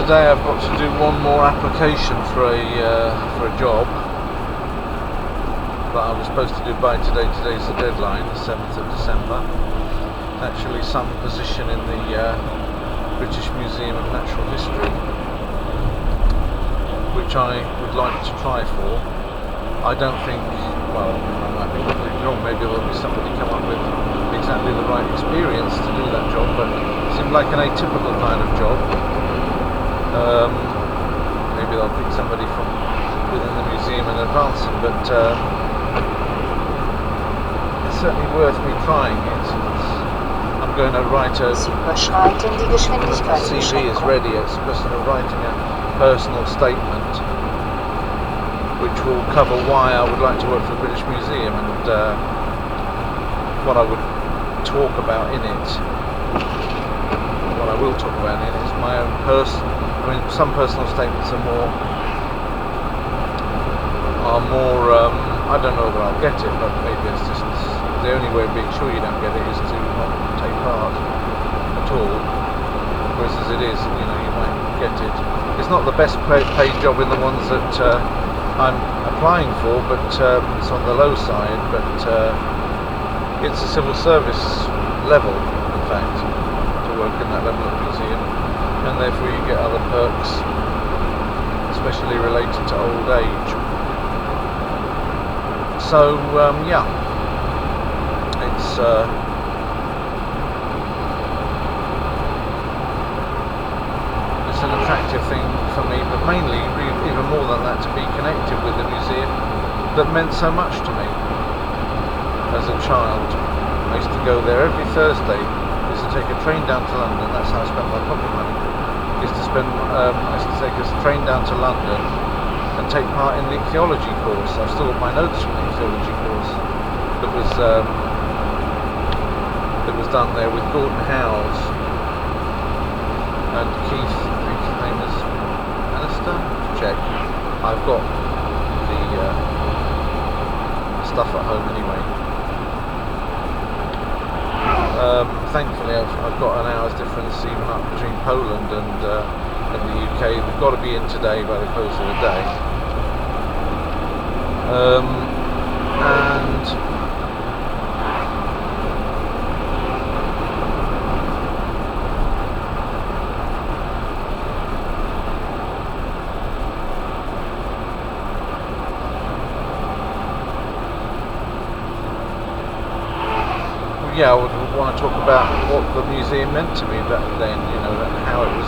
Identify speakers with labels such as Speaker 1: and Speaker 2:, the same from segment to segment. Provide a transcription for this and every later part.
Speaker 1: today I've got to do one more application for a job that I was supposed to do by today. Today's the deadline, the 7th of December. Actually, some position in the British Museum of Natural History, which I would like to try for. I don't think, well, I might be completely wrong, maybe there'll be somebody come up with exactly the right experience to do that job, but it seemed like an atypical kind of job. Maybe they'll pick somebody from within the museum and advance them, but it's certainly worth me trying it. I'm going to write a CV is ready. It's a question of writing a personal statement which will cover why I would like to work for the British Museum and what I would talk about in it. What I will talk about in it is my own personal. I mean, some personal statements are more. I don't know whether I'll get it, but maybe it's just the only way of being sure you don't get it is to not take part at all. Whereas as it is, you know, you might get it. It's not the best paid job in the ones that I'm applying for, but it's on the low side. But it's a civil service level, in fact, to work in that level of museum, and therefore you get other perks, especially related to old age. So yeah, it's an attractive thing for me, but mainly, even more than that, to be connected with the museum that meant so much to me as a child. I used to go there every Thursday. I used to take a train down to London. That's how I spent my pocket money. I used to take a train down to London and take part in the Ichthyology course. I've still got my notes from the Ichthyology course that was done there with Gordon Howes and Keith, I think his name is Alistair. Check. I've got the stuff at home anyway. Thankfully, I've got an hour's difference even up between Poland and the UK. We've got to be in today by the close of the day. And yeah, I would want to talk about what the museum meant to me back then, you know, and how it was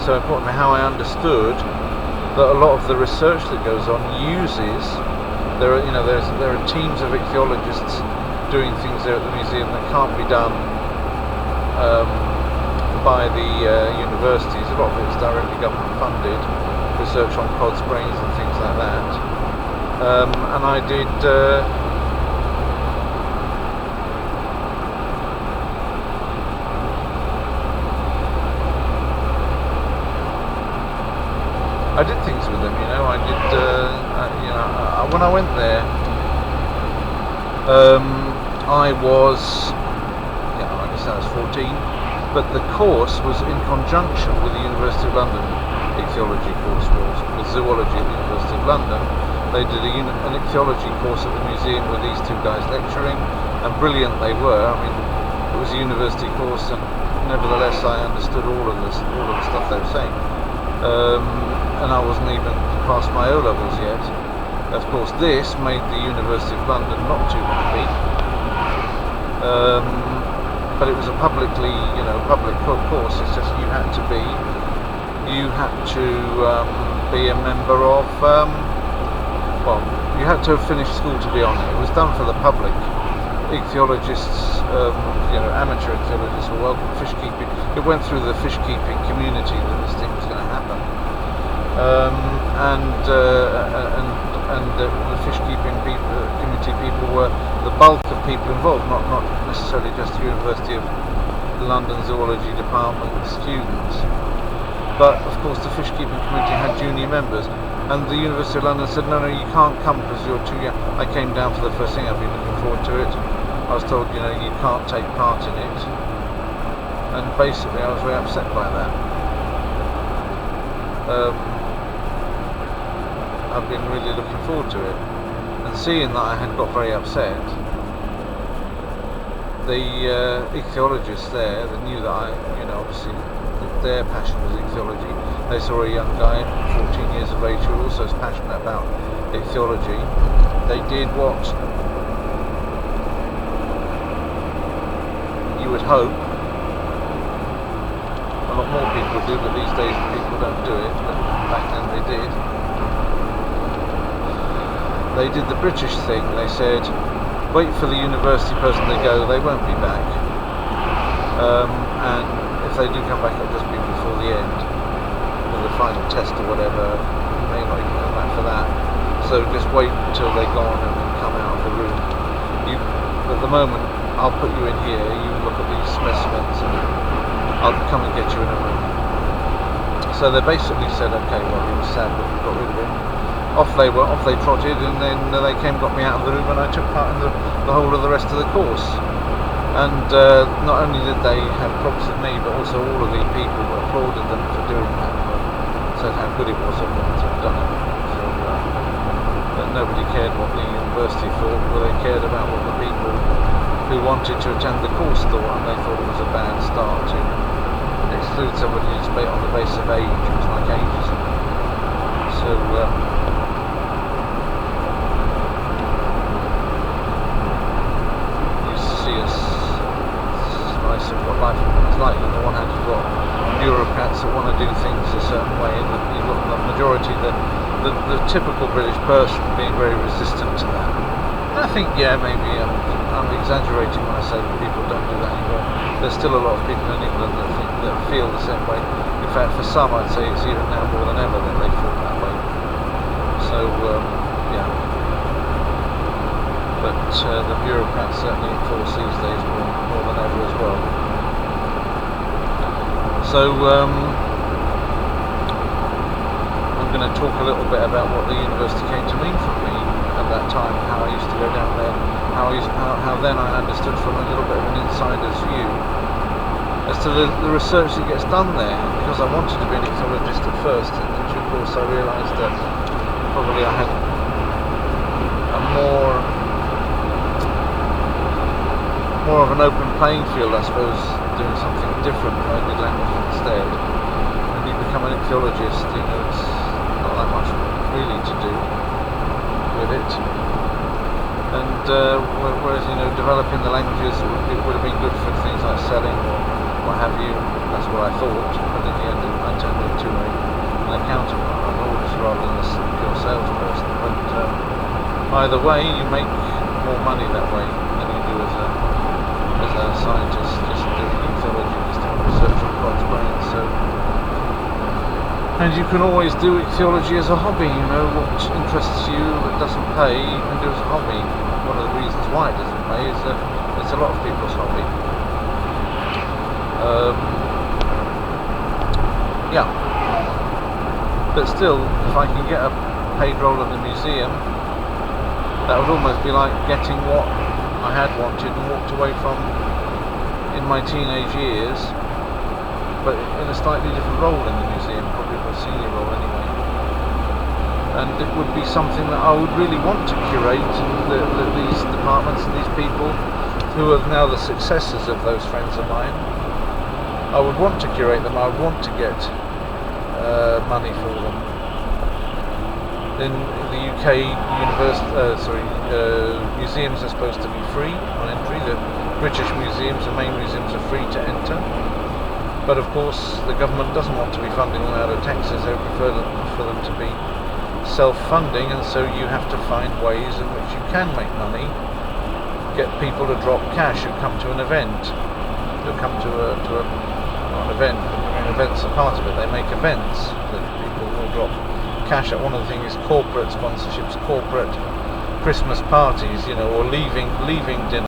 Speaker 1: so important, how I understood that a lot of the research that goes on uses, there are teams of ichthyologists doing things there at the museum that can't be done by the universities. A lot of it is directly government funded, research on cod's brains and things like that. And I did things with them, you know. I did, when I went there, I was 14, but the course was in conjunction with the University of London Ichthyology course, with zoology at the University of London. They did an ichthyology course at the museum with these two guys lecturing, and brilliant they were. I mean, it was a university course, and nevertheless I understood all of the stuff they were saying. And I wasn't even past my O-levels yet. Of course, this made the University of London not too happy. But it was a public course. It's just you had to be a member of. You had to have finished school to be on it. It was done for the public. Ichthyologists, amateur ichthyologists were welcome. Fish keeping. It went through the fish keeping community that this thing was going to happen. And the fish keeping community people were the bulk of people involved, not necessarily just the University of London Zoology Department students, but of course the fish keeping community had junior members, and the University of London said no, you can't come because you're too young. I came down for the first thing. I've been looking forward to it. I was told, you can't take part in it, and basically I was very upset by that. I've been really looking forward to it, and seeing that I had got very upset, the ichthyologists there, they knew that obviously their passion was ichthyology. They saw a young guy, 14 years of age, who also is passionate about ichthyology. They did what you would hope a lot more people do, but these days people don't do it, but back then they did. They did the British thing. They said, wait for the university person to go, they won't be back, and if they do come back, it'll just be before the end, with the final test or whatever. You may not even come back for that, so just wait until they're gone and then come out of the room. At the moment, I'll put you in here, you look at these specimens, and I'll come and get you in a room. So they basically said, okay, well, he was sad that we got rid of him. Off they trotted, and then they came, got me out of the room, and I took part in the whole of the rest of the course. And not only did they have props with me, but also all of the people applauded them for doing that, said how good it was of them to have done it. So, but nobody cared what the university thought, but they cared about what the people who wanted to attend the course thought, and they thought it was a bad start to exclude somebody just on the basis of age. It was like ageism. So you see us slice of what life is like. On the one hand, you've got bureaucrats that want to do things a certain way, and you've got the majority, the typical British person being very resistant to that. And I think, yeah, maybe I'm exaggerating when I say that people don't do that anymore. There's still a lot of people in England that feel the same way. In fact, for some, I'd say it's even now more than ever that they feel that way. So, yeah. But the bureaucrats certainly enforce these days more than ever as well. So, I'm going to talk a little bit about what the university came to mean for me at that time, how I used to go down there, how then I understood from a little bit of an insider's view as to the research that gets done there, because I wanted to be an ichthyologist at first, and in due course I realised that probably I had a more of an open playing field, I suppose, doing something different if I did language instead. When you become an ichthyologist, it's not that much really to do with it. And whereas developing the languages would have been good for things like selling or what have you. That's what I thought, but in the end I turned into an accountant rather than a pure salesperson. But either way, you make more money that way than you do as a scientist just doing ichthyology, just doing research on God's brain. So, and you can always do ichthyology as a hobby. What interests you that doesn't pay, you can do as a hobby. One of the reasons why it doesn't pay is that it's a lot of people's hobby. Yeah. But still, if I can get a paid role at the museum, that would almost be like getting what I had wanted and walked away from in my teenage years, but in a slightly different role in the museum, probably a senior role anyway. And it would be something that I would really want to curate, these departments and these people who are now the successors of those friends of mine. I would want to curate them, I would want to get money for them. In the UK, museums are supposed to be free on entry. The British museums, the main museums, are free to enter. But of course, the government doesn't want to be funding them out of taxes. They prefer for them to be self-funding, and so you have to find ways in which you can make money. Get people to drop cash who come to an event. Who come to an event. Events are part of it. They make events that people will drop cash at. One of the things is corporate sponsorships, corporate Christmas parties, or leaving dinner.